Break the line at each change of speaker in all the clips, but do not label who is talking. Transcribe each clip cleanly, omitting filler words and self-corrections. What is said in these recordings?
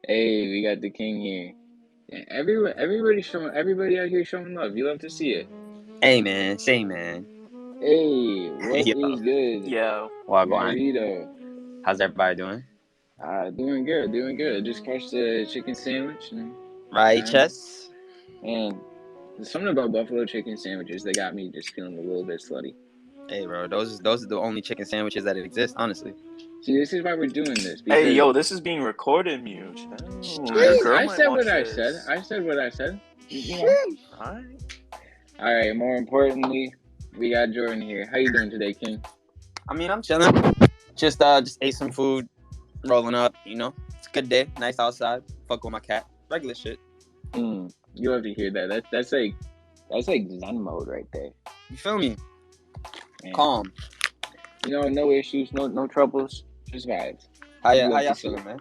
Hey, we got the king here. Yeah, everybody out here showing love. You love to see it.
Hey man, say man.
Hey, what
Yo,
is good?
Yo,
Wagwan.
Burrito.
How's everybody doing?
Doing good, doing good. Just crushed a chicken sandwich and
Right,
um,
Chess?
and there's something about buffalo chicken sandwiches that got me just feeling a little bit slutty.
Hey bro, those are the only chicken sandwiches that exist, honestly.
See, this is why we're doing this
hey,
because
yo, this is being recorded, Mute. Oh, your
Sheesh.
girl
I
might
said what
watch
I said.
this.
I said what I said. You know.
Sheesh.
Alright.
All right. More importantly, we got Jordan here. How you doing today, King?
I mean, I'm chilling. Just ate some food, rolling up, It's a good day, nice outside. Fuck with my cat. Regular shit.
You have to hear that. That's like Zen mode right there.
You feel me?
Man.
Calm.
No issues, no troubles, just vibes.
How
You love
y'all
to see
feeling,
it.
man?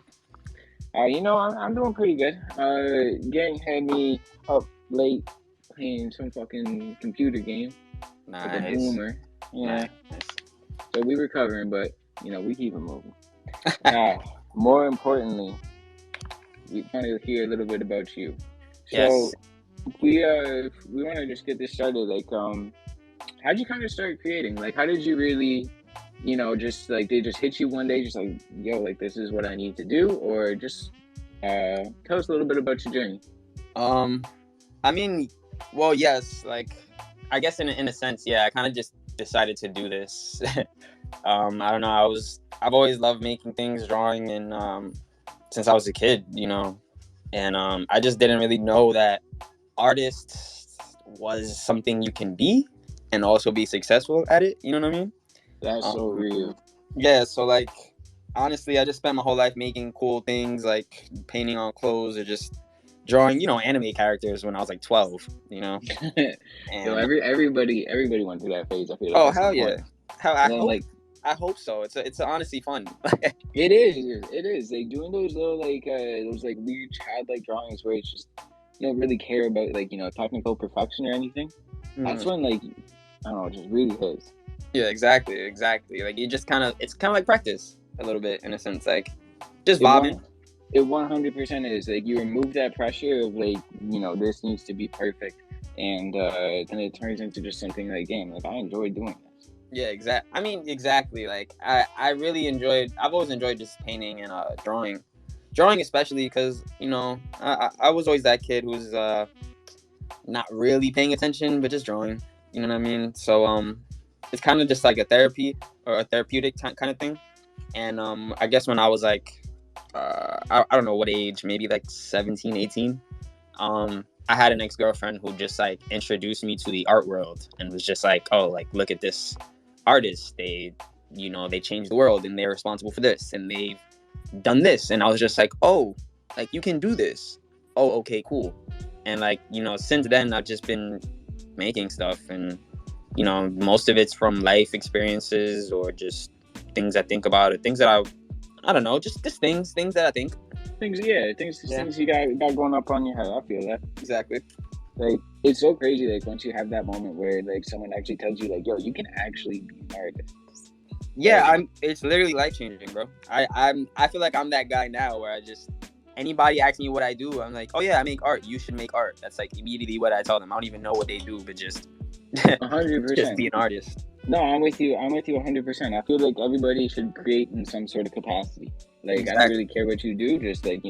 I'm doing pretty good. Gang had me up late playing some fucking computer game with a
Nice.
boomer. Yeah.
Nice.
So we recovering, but we keep it moving. More importantly, we want to hear a little bit about you. So
Yes.
we want to just get this started. Like, how'd you kind of start creating? Like, how did you really, just like they just hit you one day, just like, yo, like this is what I need to do, or just tell us a little bit about your journey.
I mean, well, yes, like I guess in a sense, yeah, I kind of just decided to do this. I don't know. I've always loved making things, drawing, and since I was a kid, and I just didn't really know that artist was something you can be and also be successful at it. You know what I mean?
That's so real.
Yeah. So like, honestly, I just spent my whole life making cool things, like painting on clothes or just drawing, anime characters when I was like 12.
Yo,
And
everybody went through that phase. I feel like
oh
at some
hell yeah,
point.
I hope so. It's honestly fun.
It is like doing those little those like weird childlike drawings where it's just you don't really care about like technical perfection or anything. That's when like I don't know, it just really hits.
Yeah, exactly. Like you just it's kind of like practice a little bit in a sense, like just vibing.
It 100% is like you remove that pressure of like this needs to be perfect, and then it turns into just something like damn, like I enjoy doing this.
Yeah, exactly. I mean, exactly. Like I really enjoyed. I've always enjoyed just painting and drawing especially because I was always that kid who's not really paying attention but just drawing. You know what I mean? So it's kind of just like a therapy or a therapeutic kind of thing. And I guess when I was like I don't know what age, maybe like 17, 18. I had an ex-girlfriend who just like introduced me to the art world and was just like, oh, like look at this artist. They changed the world and they're responsible for this and they've done this. And I was just like, oh, like you can do this. Oh, okay, cool. And like, since then I've just been making stuff and most of it's from life experiences or just things I think about or things that I don't know, just things that I think.
Things you got going up on your head. I feel that.
Exactly.
Like it's so crazy. Like once you have that moment where like someone actually tells you like, "Yo, you can actually be an artist."
Yeah, it's literally life changing, bro. I feel like I'm that guy now where anybody asks me what I do, I'm like, oh yeah, I make art. You should make art. That's like immediately what I tell them. I don't even know what they do, but just
100%.
Just be an artist.
No, I'm with you 100%. I feel like everybody should create in some sort of capacity. Like
Exactly.
I don't really care what you do, just like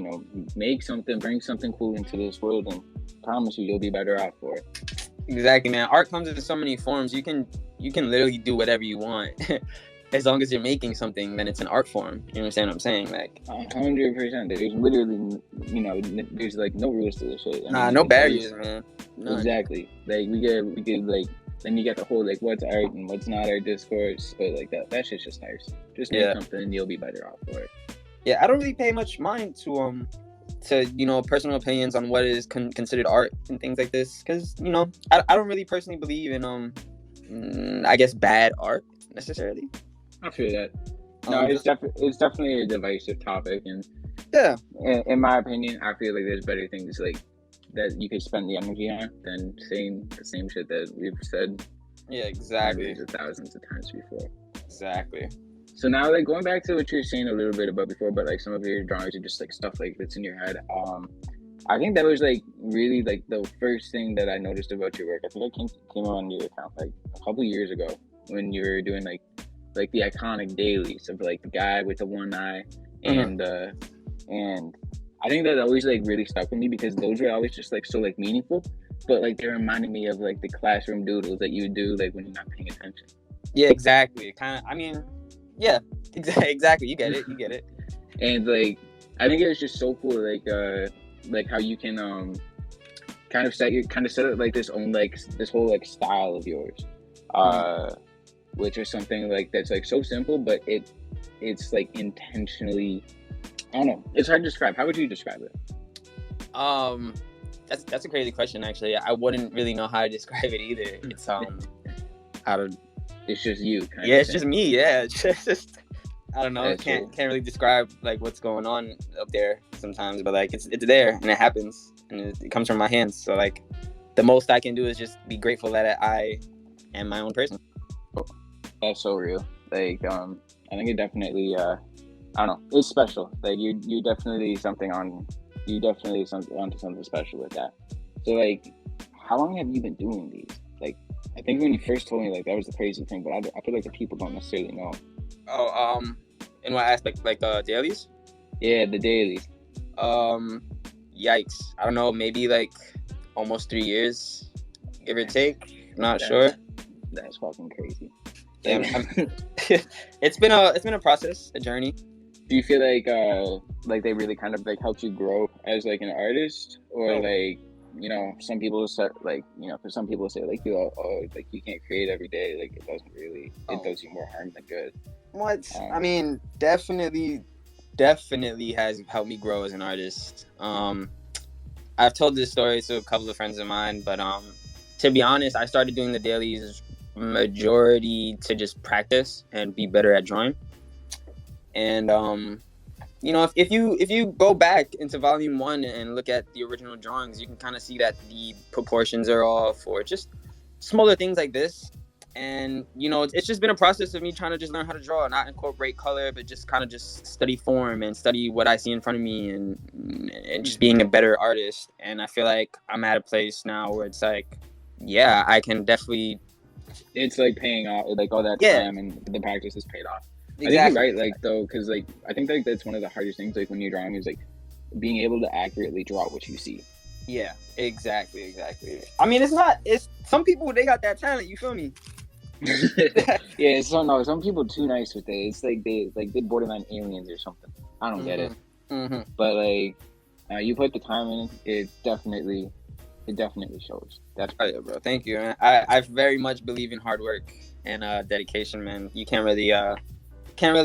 make something, bring something cool into this world, and promise you'll be better off for it.
Exactly, man. Art comes in so many forms. You can literally do whatever you want. As long as you're making something, then it's an art form. You understand what I'm saying? Like
100%. There's literally, there's like no rules to this shit.
No barriers, man. None.
Exactly. Like we get like then you get the whole like what's art and what's not art discourse, but like that shit's just nice. Just make something and you'll be better off for it.
Yeah, I don't really pay much mind to personal opinions on what is considered art and things like this, because I don't really personally believe in I guess bad art necessarily.
I feel that. No, it's definitely a divisive topic, and
yeah,
in my opinion, I feel like there's better things like that you could spend the energy on than saying the same shit that we've said.
Yeah, exactly.
Hundreds of thousands of times before.
Exactly.
So now, like going back to what you were saying a little bit about before, but like some of your drawings are just like stuff like that's in your head. I think that was like really like the first thing that I noticed about your work. I think I came on your account like a couple years ago when you were doing like the iconic dailies of like the guy with the one eye and and I think that always like really stuck with me because those were always just like so like meaningful, but like they reminded me of like the classroom doodles that you would do like when you're not paying attention.
Yeah, exactly. Kind of. I mean, yeah, exactly. You get it. You get it.
And like I think it was just so cool like how you can kind of set up like this own like this whole like style of yours, which is something like that's like so simple, but it's like intentionally. I don't know. It's hard to describe. How would you describe it?
That's a crazy question. Actually, I wouldn't really know how to describe it either. It's how to.
It's just you.
Yeah, it's just me. Yeah, it's just I don't know.
That's
Can't really describe like what's going on up there sometimes, but like it's there and it happens and it comes from my hands. So like the most I can do is just be grateful that I am my own person.
That's so real. Like I think it definitely I don't know. It's special. Like you definitely onto something special with that. So like, how long have you been doing these? Like, I think when you first told me like that was the crazy thing, but I feel like the people don't necessarily know.
Oh, in what aspect? Like dailies?
Yeah, the dailies.
Yikes. I don't know. Maybe like almost 3 years, give or take. Not sure.
That's fucking crazy.
Yeah, it's been a process, a journey.
Do you feel like they really kind of like helped you grow as like an artist, or like some people say like for some people say like like you can't create every day, like it doesn't really it does you more harm than good.
What? I mean, definitely has helped me grow as an artist. I've told this story to a couple of friends of mine, but to be honest, I started doing the dailies majority to just practice and be better at drawing. And if you go back into volume 1 and look at the original drawings, you can kind of see that the proportions are off, or just smaller things like this. And it's just been a process of me trying to just learn how to draw, not incorporate color, but just kind of just study form and study what I see in front of me, and just being a better artist. And I feel like I'm at a place now where it's like, yeah, I can definitely.
It's like paying off, like all that time and the practice has paid off. Exactly. I think you're right, like though, because like I think like that's one of the hardest things, like when you're drawing, is like being able to accurately draw what you see.
Yeah, exactly. I mean, it's some people, they got that talent. You feel me?
Yeah, some people too nice with it. It's like they borderline aliens or something. I don't get it.
Mm-hmm.
But like you put the time in, it definitely shows. That's
right, bro. Thank you, man. I very much believe in hard work and dedication, man. You can't really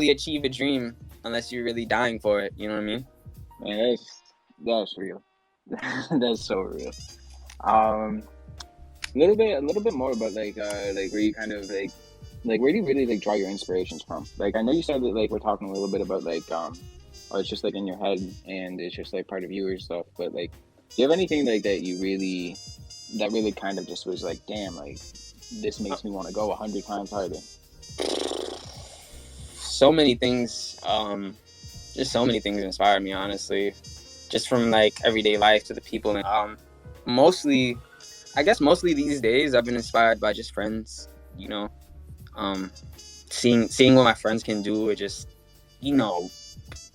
achieve a dream unless you're really dying for it. You know what I mean?
Man, that's real. That's so real. A little bit more about like where you kind of like where do you really like draw your inspirations from? Like I know you said that like we're talking a little bit about like it's just like in your head and it's just like part of you or stuff, but like do you have anything like that really kind of just was like, damn, like this makes me want to go 100 times harder?
So many things, just so many things inspire me, honestly, just from like everyday life to the people. And mostly these days I've been inspired by just friends, seeing what my friends can do, or just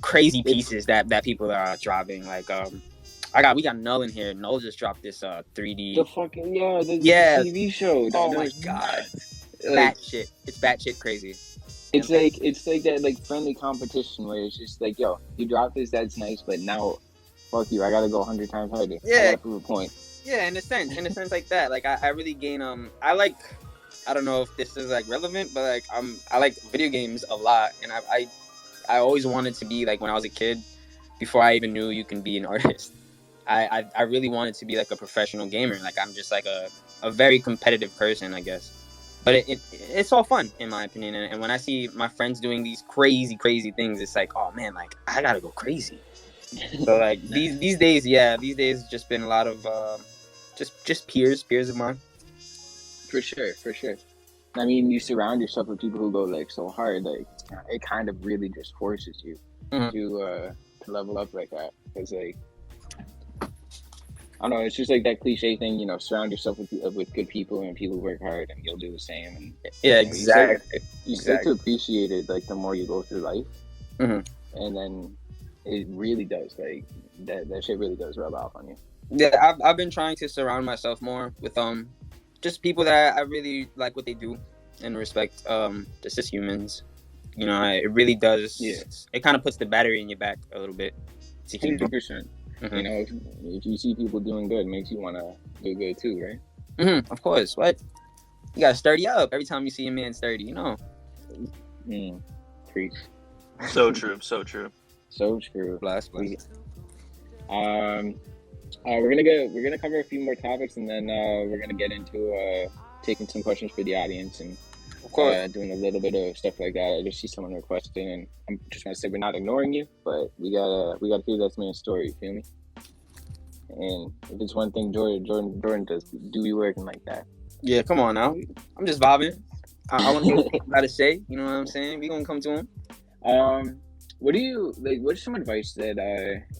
crazy pieces that people are dropping. Like we got Null in here. Null just dropped this 3D.
The fucking the TV show.
Oh my god, batshit! It's batshit crazy.
It's like that like friendly competition where it's just like, yo, you dropped this, that's nice, but now, fuck you, I gotta go 100 times harder.
Yeah,
I gotta prove a point.
Yeah, in a sense like that. Like I really gain I don't know if this is like relevant, but like I like video games a lot, and I always wanted to be like, when I was a kid, before I even knew you can be an artist, I really wanted to be like a professional gamer. Like I'm just like a very competitive person, I guess. But it's all fun, in my opinion. And when I see my friends doing these crazy things, it's like, oh man, like I gotta go crazy. So like these days it's just been a lot of just peers of mine.
For sure. I mean, you surround yourself with people who go like so hard, like it's it kind of really just forces you
Mhm.
to level up like that. Because like I don't know, it's just like that cliche thing, you know, surround yourself with good people and people work hard and you'll do the same. And
Yeah,
you know,
exactly.
you start to appreciate it like the more you go through life,
Mhm.
and then it really does like that shit really does rub off on you.
Yeah, I've been trying to surround myself more with just people that I really like what they do and respect just as humans. You know, it really does.
Yeah.
It kind of puts the battery in your back a little bit to keep going.
100%.
Mhm.
You know, if you see people doing good, it makes you want to do good too, right?
Of course. What? You gotta sturdy up every time you see a man sturdy. You know.
Preach.
So true. So true.
So true.
Bless.
We're gonna cover a few more topics, and then we're gonna get into taking some questions for the audience and
Of course.
doing a little bit of stuff like that. I just see someone requesting, and I'm just gonna say we're not ignoring you, but we gotta hear that man's story. You feel me? And if it's one thing Jrrdan does, do be working like that.
Yeah, come on now. I'm just vibing. I want to hear what people got to say. You know what I'm saying? We gonna come to him.
What do you like? What's some advice that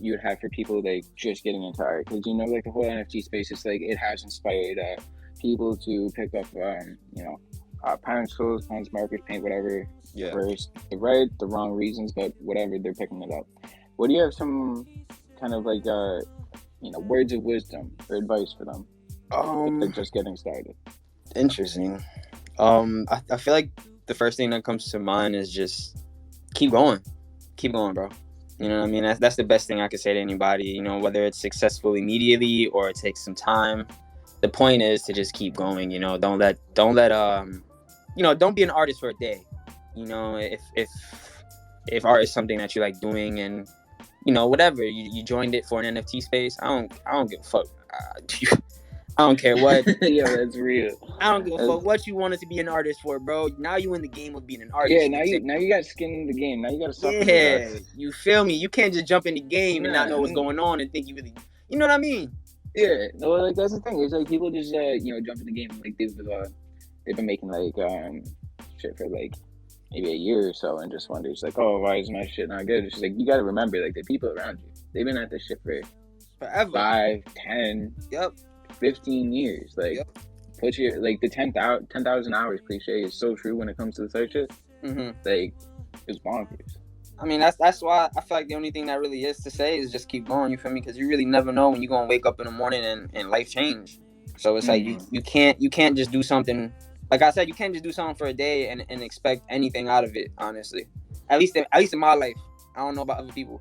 you would have for people like just getting into art? Because you know, like the whole NFT space, it's like it has inspired people to pick up, pencils, pens, markers, paint, whatever.
Yeah.
For the right, the wrong reasons, but whatever, they're picking it up. What do you have some kind of like words of wisdom or advice for them? If they're just getting started.
Interesting. I feel like the first thing that comes to mind is just keep going, bro. You know what I mean? That's the best thing I could say to anybody. You know, whether it's successful immediately or it takes some time. The point is to just keep going. You know, don't let don't be an artist for a day. You know, if art is something that you like doing and you know whatever you joined it for an NFT space, I don't give a fuck. I don't care what.
Yeah, that's real.
I don't give a fuck what you wanted to be an artist for, bro. Now you in the game of being an artist.
Yeah, now you got skin in the game. Now you got to suffer.
Yeah, you feel me? You can't just jump in the game and not know what's going on and think you really, you know what I mean?
Yeah, no, like that's the thing. It's like people just jump in the game like they've been making like shit for like maybe a year or so and just wonder, it's like, oh, why is my shit not good? It's just like you got to remember like the people around you, they've been at this shit for
forever,
5, 10, 15 years. Like, put your like the 10,000 hours cliche is so true when it comes to the search shit. Like, it's bonkers.
I mean, that's why I feel like the only thing that really is to say is just keep going. You feel me? Because you really never know when you're gonna wake up in the morning and life change. So it's like you can't just do something. Like I said, you can't just do something for a day and expect anything out of it. Honestly, at least in my life. I don't know about other people.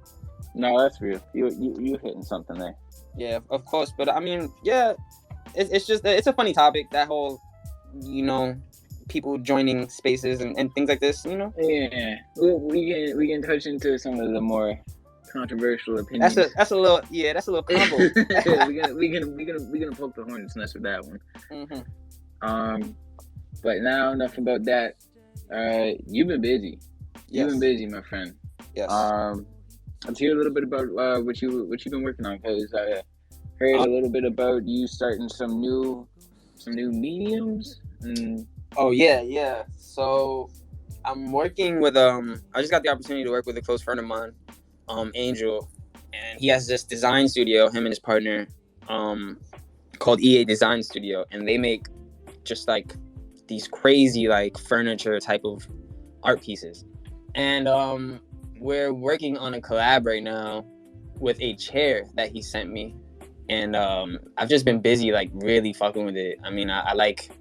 No, that's real. You hitting something there.
Yeah, of course. But I mean, yeah, it's a funny topic, that whole, you know, people joining spaces and things like this, you know.
Yeah, we can touch into some of the more controversial opinions.
That's a little combo.
we gonna poke the hornet's nest with that one. But now enough about that. You've been busy. You've been busy, my friend.
Yes.
Let's hear a little bit about what you've been working on, because I heard a little bit about you starting some new mediums.
Oh yeah. So I'm working with I just got the opportunity to work with a close friend of mine, Angel, and he has this design studio, him and his partner, called EA Design Studio, and they make just like these crazy like furniture type of art pieces. And we're working on a collab right now with a chair that he sent me, and I've just been busy like really fucking with it. I mean, I like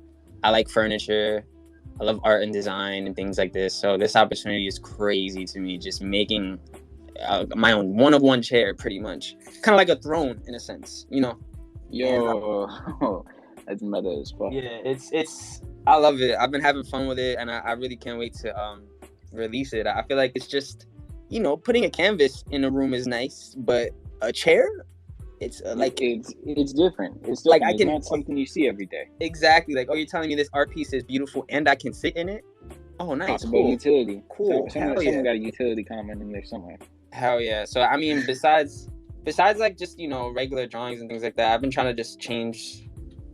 furniture, I love art and design and things like this, so this opportunity is crazy to me. Just making my own one-of-one chair, pretty much, kind of like a throne in a sense, you know.
Yo, that's meta as fuck.
Yeah, it's I love it. I've been having fun with it, and I really can't wait to release it. I feel like it's just, you know, putting a canvas in a room is nice, but a chair, it's like
it's different. It's
like
it's not something you see every day.
Exactly. Like, oh, you're telling me this art piece is beautiful and I can sit in it? Oh, nice.
Talk about utility.
Cool.
Someone got a utility comment in there somewhere.
Hell yeah. So I mean, besides like just, you know, regular drawings and things like that, I've been trying to just change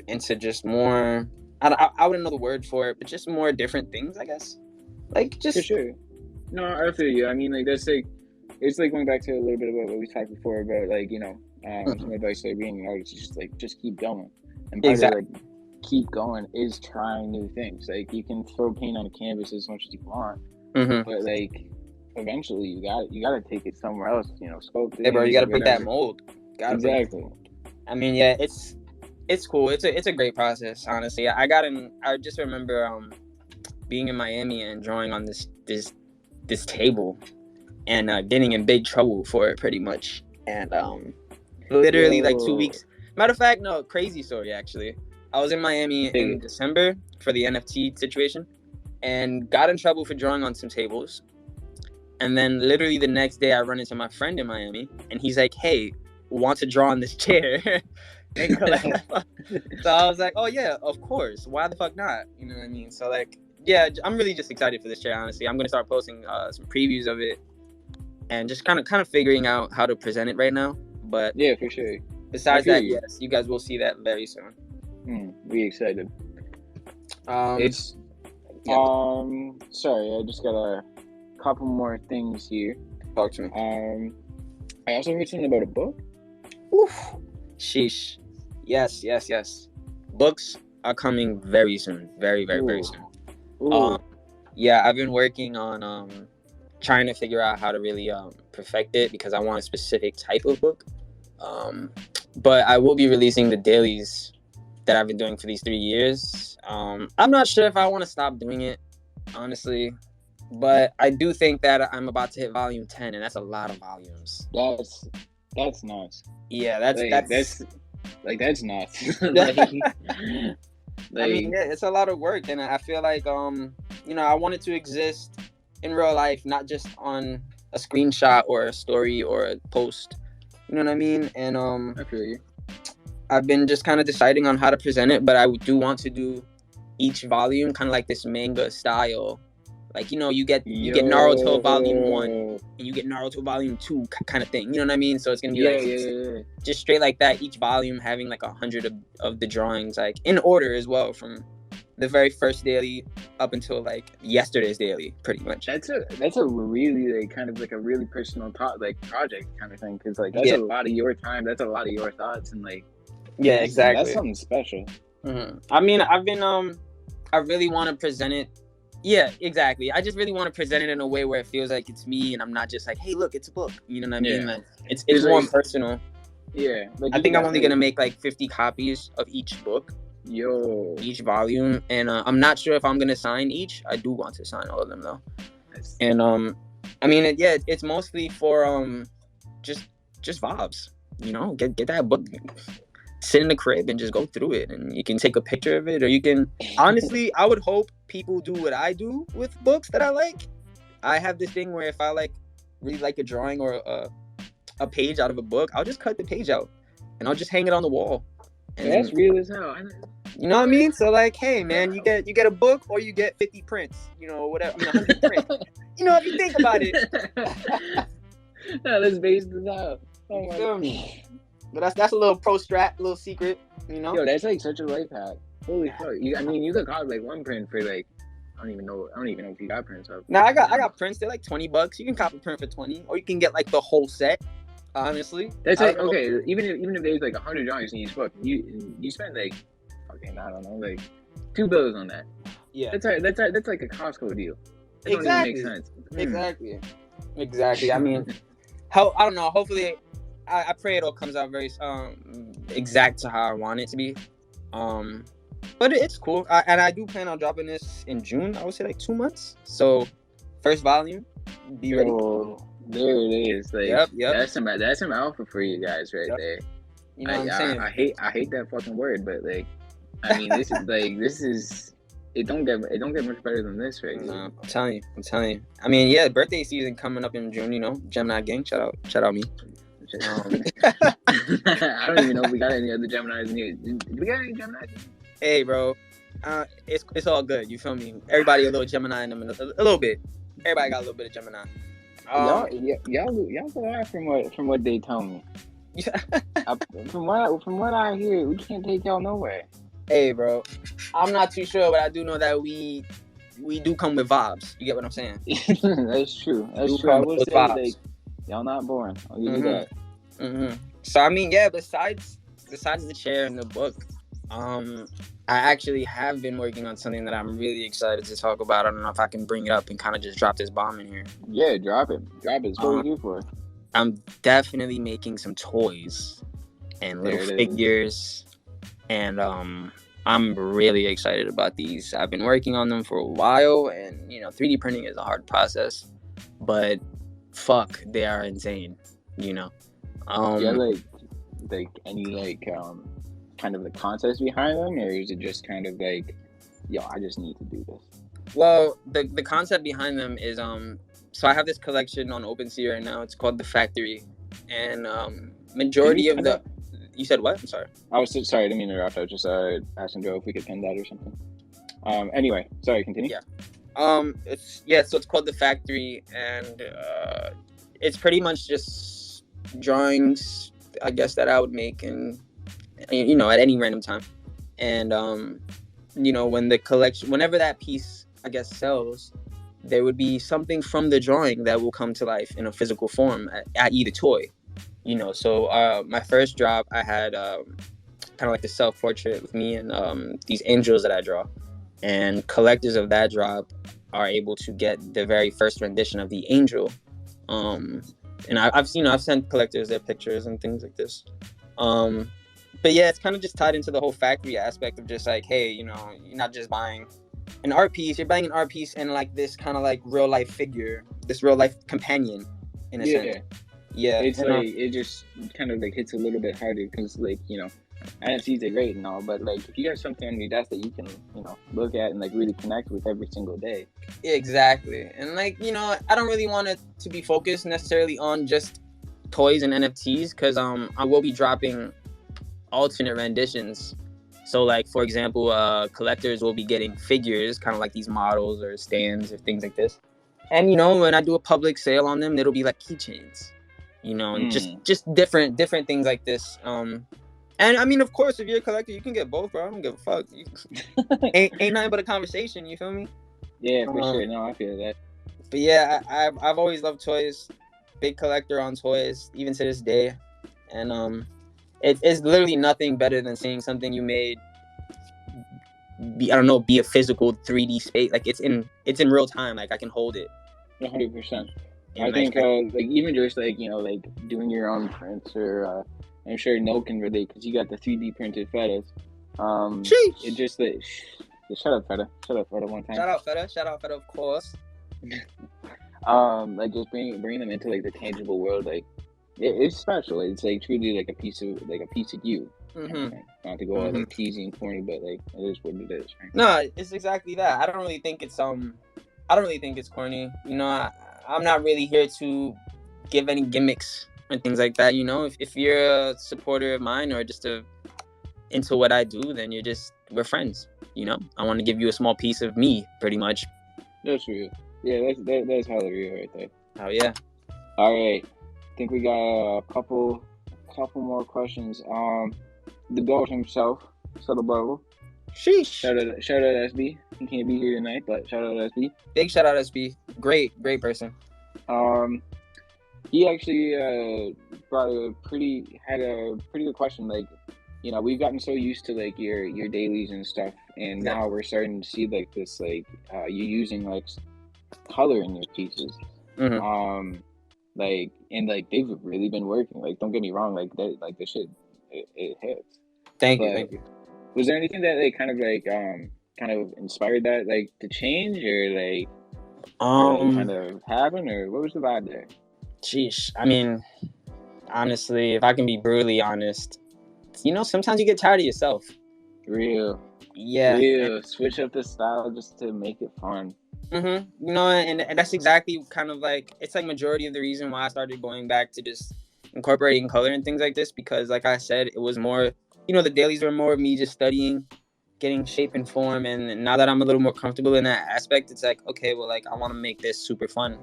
into just more, I wouldn't know the word for it, but just more different things, I guess. Like just
for sure. No, I feel you. I mean, like that's like it's like going back to a little bit about what we talked before about like some advice like being an artist is just keep going. And part of like keep going is trying new things. Like you can throw paint on a canvas as much as you want, but like eventually you gotta take it somewhere else. Sculpt it.
Hey, bro, you gotta break that mold.
Exactly.
I mean, yeah, it's cool. It's a great process, honestly. I just remember being in Miami and drawing on this table and getting in big trouble for it pretty much. And literally like 2 weeks. Matter of fact, no, crazy story actually. I was in Miami in December for the NFT situation and got in trouble for drawing on some tables. And then literally the next day I run into my friend in Miami and he's like, hey, want to draw on this chair? So I was like, oh yeah, of course. Why the fuck not? You know what I mean? So like, yeah, I'm really just excited for this chair, honestly. I'm going to start posting some previews of it and just kind of figuring out how to present it right now. But
yeah, for sure.
Besides that, yes, you guys will see that very soon.
We excited. Sorry, I just got a couple more things here.
Talk to me.
I also heard something about a book.
Oof. Sheesh. Yes. Books are coming very soon. Very soon. Yeah, I've been working on trying to figure out how to really perfect it because I want a specific type of book. But I will be releasing the dailies that I've been doing for these 3 years. I'm not sure if I want to stop doing it, honestly. But I do think that I'm about to hit volume 10, and that's a lot of volumes.
That's nuts.
Yeah, that's
nuts.
I mean, yeah, it's a lot of work, and I feel like I want it to exist in real life, not just on a screenshot or a story or a post. You know what I mean? And
I feel you.
I've been just kind of deciding on how to present it, but I do want to do each volume kind of like this manga style. Like, you get Naruto Volume 1 and you get Naruto Volume 2 kind of thing. You know what I mean? So it's going to be just straight like that, each volume having like 100 of the drawings, like in order as well, from the very first daily up until like yesterday's daily, pretty much.
That's a really like kind of like a really personal project kind of thing, because like that's a lot of your time, that's a lot of your thoughts, and like
exactly,
that's something special.
I mean, I really want to present it. Yeah, exactly. I just really want to present it in a way where it feels like it's me, and I'm not just like, hey, look, it's a book. You know what I mean? Like, it's more personal.
Yeah.
Like, I think I'm only gonna make like 50 copies of each book. Each volume, and I'm not sure if I'm gonna sign each. I do want to sign all of them though. And I mean, it's mostly for just vibes. Get that book, sit in the crib and just go through it, and you can take a picture of it, or you can honestly, I would hope people do what I do with books that I like. I have this thing where if I really like a drawing or a page out of a book, I'll just cut the page out and I'll just hang it on the wall. And
that's real as hell.
You know what I mean? So like, hey man, you get a book or you get 50 prints, whatever. 100 prints. If you think about it.
No, let's base this out.
You feel me? But that's a little pro strat, little secret,
Yo, that's like such a life hack. Holy fuck! You could cop like one print for like I don't even know if you got prints up.
Nah, I got prints. They're like $20. You can cop a print for 20, or you can get like the whole set. Honestly,
that's like okay. Even if there's like 100 drawings in each book, you spend like I don't know, like $2 on that.
Yeah,
that's like a Costco deal. That
exactly.
Don't even make sense.
Exactly. I mean, I don't know. Hopefully, I pray it all comes out very exact to how I want it to be. But it's cool. And I do plan on dropping this in June. I would say like 2 months. So, first volume, be ready.
There it is. Like,
yep.
That's some alpha for you guys right there.
You know what I'm saying?
I hate that fucking word, but like, I mean, this is it don't get much better than this right now.
I'm telling you. I mean, yeah, birthday season coming up in June. Gemini gang, shout out me.
I don't even know if we got any other Geminis in here. Did we got any Geminis?
Hey, bro, it's all good. You feel me? Everybody a little Gemini in them, a little bit. Everybody got a little bit of Gemini.
Y'all go out from what they tell me. From what I hear, we can't take y'all nowhere.
Hey, bro, I'm not too sure, but I do know that we we do come with vibes. You get what I'm saying?
That's true. That's
Do
true. I
come
will
with
say,
vibes.
like, y'all not boring. I'll give you that.
So I mean, yeah. Besides the chair and the book, I actually have been working on something that I'm really excited to talk about. I don't know if I can bring it up and kind of just drop this bomb in here.
Yeah, drop it. Drop it. It's what we do for.
I'm definitely making some toys and little
There it is.
figures, and I'm really excited about these. I've been working on them for a while, and 3D printing is a hard process, but fuck, they are insane.
Yeah, like any kind of the concepts behind them, or is it just kind of like, yo, I just need to do this?
Well, the concept behind them is so I have this collection on OpenSea right now. It's called The Factory, and majority of the. You said what? I'm sorry.
I was sorry, I didn't mean to interrupt. I was just asking Joe if we could pin that or something. Anyway, sorry, continue.
Yeah. So it's called The Factory, and it's pretty much just drawings, I guess, that I would make, and at any random time, and when the collection, whenever that piece, I guess, sells, there would be something from the drawing that will come to life in a physical form, i.e. the toy. So my first drop, I had kind of like the self-portrait with me and these angels that I draw. And collectors of that drop are able to get the very first rendition of the angel. And I've sent collectors their pictures and things like this. But yeah, it's kind of just tied into the whole factory aspect of just like, hey, you're not just buying an art piece, you're buying an art piece and like this kind of like real life figure, this real life companion in a sense. Yeah,
it's like it just kind of like hits a little bit harder because like NFTs are great and all, but like if you have something on your desk that you can look at and like really connect with every single day.
Exactly, and like I don't really want it to be focused necessarily on just toys and NFTs because I will be dropping alternate renditions. So like for example, collectors will be getting figures, kind of like these models or stands or things like this, and when I do a public sale on them, it'll be like keychains. And just different things like this. And I mean, of course, if you're a collector, you can get both, bro. I don't give a fuck. ain't nothing but a conversation. You feel me?
Yeah, for sure. No, I feel that.
But yeah, I've always loved toys. Big collector on toys, even to this day. And it's literally nothing better than seeing something you made be a physical 3D space. Like it's in real time. Like I can hold it.
100%. I think like even just like like doing your own prints, or I'm sure No can relate because you got the 3D printed Fetas. It just like shut up Feta one time.
Shout out Feta, of course.
Like just bring them into like the tangible world. Like it's special. It's like truly like a piece of you. Not to go all like cheesy and corny, but like it is what it is. Right?
No, it's exactly that. I don't really think it's corny. I'm not really here to give any gimmicks and things like that. If you're a supporter of mine or just into what I do, then we're friends. I want to give you a small piece of me, pretty much.
That's real. Yeah, that's hella real right there.
Oh yeah.
All right, I think we got a couple more questions. The GOAT himself, Subtle Bubble.
Sheesh.
Shout out SB. He can't be here tonight, but shout out SB.
Big shout out SB. Great person.
He actually had a pretty good question. Like, we've gotten so used to like your dailies and stuff, and now we're starting to see like this like you using like color in your pieces. Like and like they've really been working. Like, don't get me wrong. Like that, like the shit, it hits.
Thank you.
Was there anything that like kind of inspired that like to change or like kind of happen, or what was the vibe there?
Sheesh. I mean, honestly, if I can be brutally honest, sometimes you get tired of yourself.
Real.
Yeah.
Real. Switch up the style just to make it fun.
And that's exactly kind of like, it's like majority of the reason why I started going back to just incorporating color and things like this, because like I said, it was more, the dailies were more of me just studying, getting shape and form, and now that I'm a little more comfortable in that aspect, it's like, okay, well, like I want to make this super fun,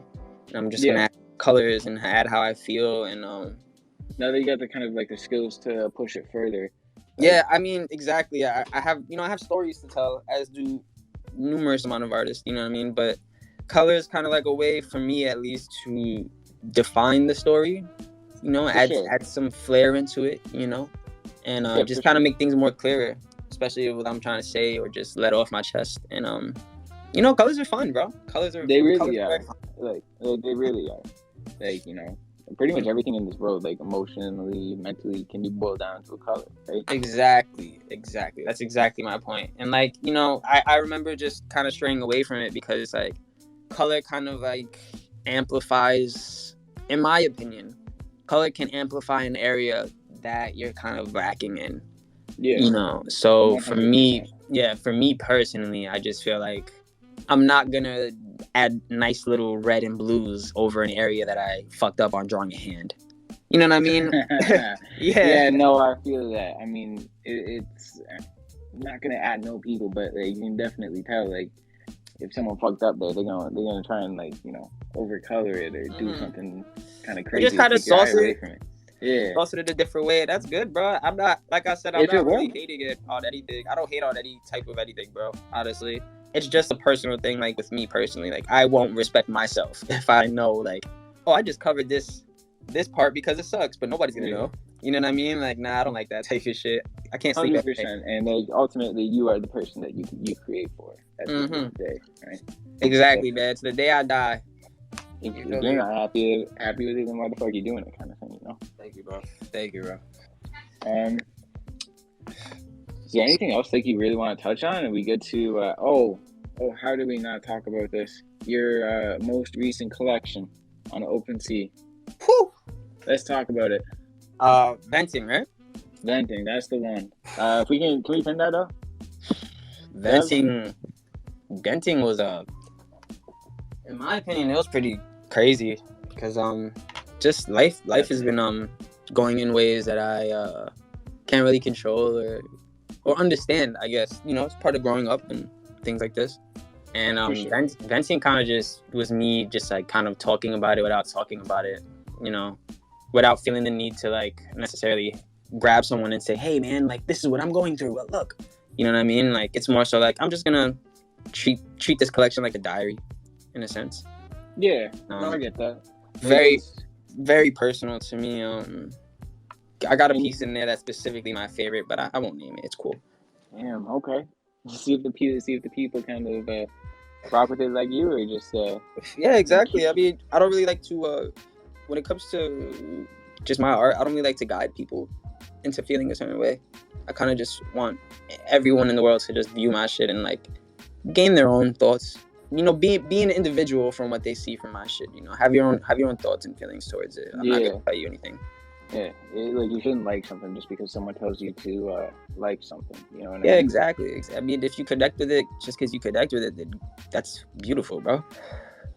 and I'm just gonna add colors and add how I feel, and
now that you got the kind of like the skills to push it further.
Yeah, I mean, exactly. I have stories to tell, as do numerous amount of artists, you know what I mean? But color is kind of like a way for me, at least, to define the story, you know, add some flair into it, you know, and just kind of make things more clearer, especially what I'm trying to say or just let off my chest. And you know, colors are fun, bro.
They really are. Like they really are. Like, you know, pretty much everything in this world, like emotionally, mentally, can be boiled down to a color, right?
Exactly. That's exactly my point. And like, you know, I remember just kind of straying away from it because like color kind of like amplifies, in my opinion, color can amplify an area that you're kind of lacking in. Yeah. You know, so 100%. For me personally, I just feel like I'm not gonna add nice little red and blues over an area that I fucked up on drawing a hand. You know what I mean?
Yeah, no, I feel that. I mean, it's not gonna add no people, but like, you can definitely tell, like, if someone fucked up there, they're gonna try and, like, you know, overcolor it or do something kind of crazy.
Just kind of sauce it.
Yeah,
sauce it a different way. That's good, bro. I'm not, like I said, I'm not really hating it on anything. I don't hate on any type of anything, bro. Honestly, it's just a personal thing. Like with me personally, like I won't respect myself if I know, like, oh, I just covered this part because it sucks, but nobody's gonna know. You know what I mean? Like, nah, I don't like that type of shit. I can't sleep
100%. And like ultimately, you are the person that you create for at the end of the day, right?
Exactly, man. It's the day I die.
If you're not happy with it, then why the fuck are you doing it, kind of thing, you know?
Thank you, bro.
Is there anything else like you really want to touch on? Are we good to? How do we not talk about this? Your most recent collection on OpenSea.
Whew.
Let's talk about it.
Venting, right?
Venting, that's the one. If we can we pin that up?
Venting was in my opinion, it was pretty crazy because just life has been going in ways that I can't really control or understand. I guess, you know, it's part of growing up and things like this. And venting kind of just was me just like kind of talking about it without talking about it, you know, without feeling the need to like necessarily grab someone and say, hey man, like this is what I'm going through, but look, you know what I mean? Like it's more so like I'm just gonna treat this collection like a diary in a sense.
Yeah, I get that.
Very personal to me. I got a piece in there that's specifically my favorite, but I won't name it. It's cool.
Damn. Okay. See if the people kind of rock with it like you, or just
Yeah, exactly. I mean, I don't really like to when it comes to just my art, I don't really like to guide people into feeling a certain way. I kind of just want everyone in the world to just view my shit and like gain their own thoughts. You know, be an individual from what they see from my shit. You know, have your own thoughts and feelings towards it. I'm not gonna tell you anything.
Yeah, like you shouldn't like something just because someone tells you to like something. You know what I mean?
Yeah, exactly. I mean, if you connect with it, just because you connect with it, then that's beautiful, bro.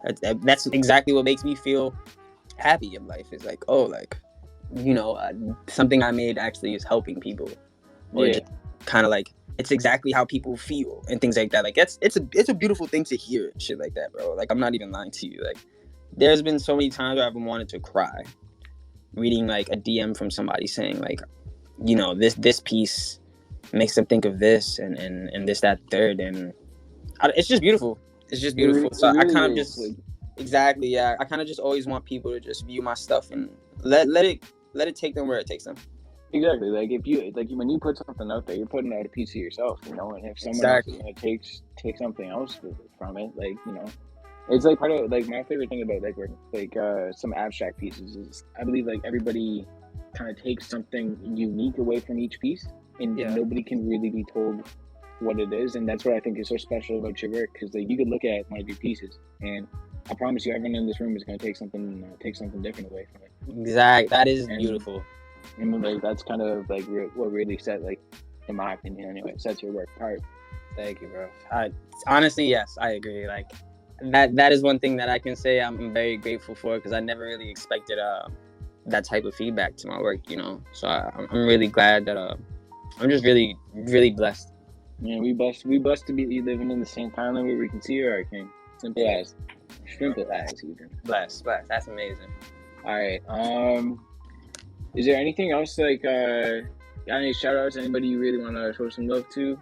That's exactly what makes me feel happy in life. Is like, oh, like, you know, something I made actually is helping people, or just kind of like it's exactly how people feel and things like that. Like it's a beautiful thing to hear shit like that, bro. Like I'm not even lying to you. Like there's been so many times where I've wanted to cry reading like a DM from somebody saying like, you know, this piece makes them think of this and this, that, third, and it's just beautiful. It's just beautiful. So really I kind of just exactly, yeah. I kind of just always want people to just view my stuff and let it take them where it takes them.
Exactly. Like if you when you put something out there, you're putting out a piece of yourself, you know. And if someone else is gonna take something else from it, like, you know, it's like part of like my favorite thing about some abstract pieces is I believe like everybody kind of takes something unique away from each piece, and nobody can really be told what it is, and that's what I think is so special about your work, because like you could look at one of your pieces, and I promise you, everyone in this room is gonna take something different away from it.
Exactly. That is beautiful.
I mean, like that's kind of like what really set, like, in my opinion anyway, sets your work apart.
Thank you, bro. Honestly, yes, I agree. Like that is one thing that I can say I'm very grateful for, because I never really expected that type of feedback to my work, you know. So I'm really glad that I'm just really, really blessed.
Yeah, we blessed to be living in the same timeline where we can see your art, King. Simple as even.
Blessed. That's amazing.
All right. Is there anything else, like, got any shout outs? Anybody you really want to show some love to?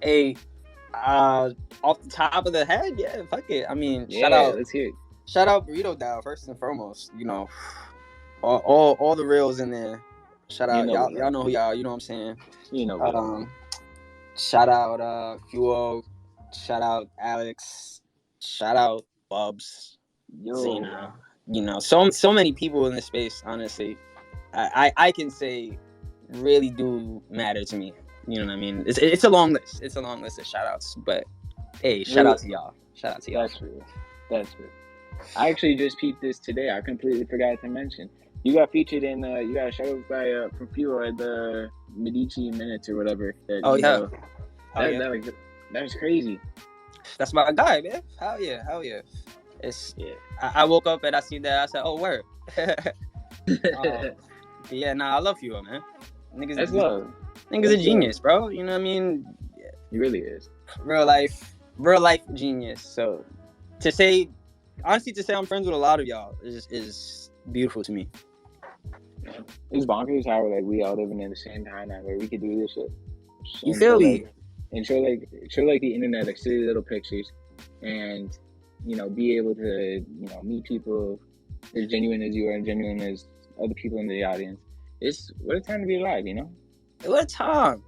Hey, Off the top of the head, yeah, fuck it. I mean,
Yeah, let's hear it.
shout out BurritoDAO first and foremost. You know, all the reels in there. Shout out, y'all know who y'all. You know what I'm saying?
You know.
Shout out Fuel. Shout out Alex. Shout out Bubs. Zena. You know, so many people in this space. Honestly, I can say really do matter to me. You know what I mean? It's a long list. It's a long list of shout outs. But hey, shout out to y'all. Shout out to y'all.
That's real. That's real. I actually just peeped this today. I completely forgot to mention. You got featured in you got a shout out by from Fuel at the Medici Minutes or whatever. That,
Oh yeah.
That was crazy.
That's my guy, man. Hell yeah. I woke up and I seen that. I said, "Oh, word." Yeah, nah, I love Fuel, man.
That's love.
Nigga's a genius, bro. You know what I mean?
Yeah, he really is.
Real life genius. So to say I'm friends with a lot of y'all is beautiful to me.
Yeah. It's bonkers how like we all living in the same time now where we could do this shit.
You feel me?
And show like the internet like silly little pictures, and you know be able to meet people as genuine as you are and genuine as other people in the audience. It's what a time to be alive, you know.
What a time!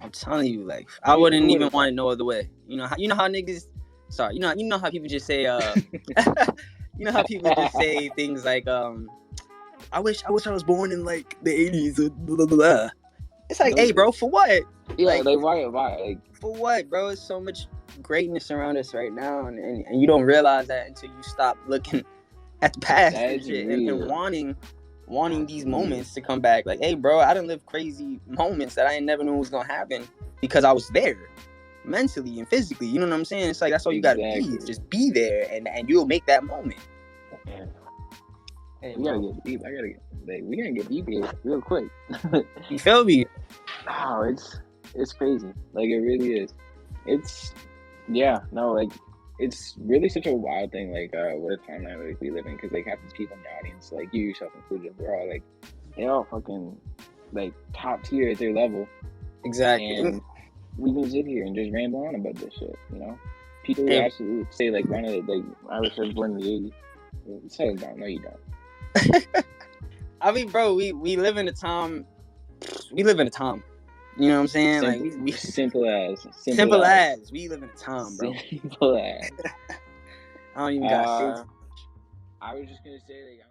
I'm telling you, like I wouldn't even want it no other way. You know how niggas. Sorry, you know how people just say you know how people just say things like I wish I was born in like the 80s or blah blah blah. It's like, hey, bro, for what?
Yeah, like why? Like
for what, bro? There's so much greatness around us right now, and you don't realize that until you stop looking at the past and shit, and wanting these moments to come back. Like, hey, bro, I done lived crazy moments that I never knew was gonna happen because I was there, mentally and physically. You know what I'm saying? It's like that's all you gotta be. Just be there, and you'll make that moment.
Yeah. Hey, we gotta get deep. We gotta get deep here real quick.
You feel me?
Oh, it's crazy. Like it really is. It's really such a wild thing. Like what a time that like, we live in, because like half these people in the audience, like you yourself included, we're all like they're all fucking like top tier at their level.
Exactly.
And we can sit here and just ramble on about this shit. You know, people who absolutely say like I was born in the '80s. Settle down. No, you don't.
I mean, bro, we live in a time. We live in a time. You know what I'm saying?
Simple as.
We live in a time, bro.
Simple as.
I don't even got.
I was just gonna say like.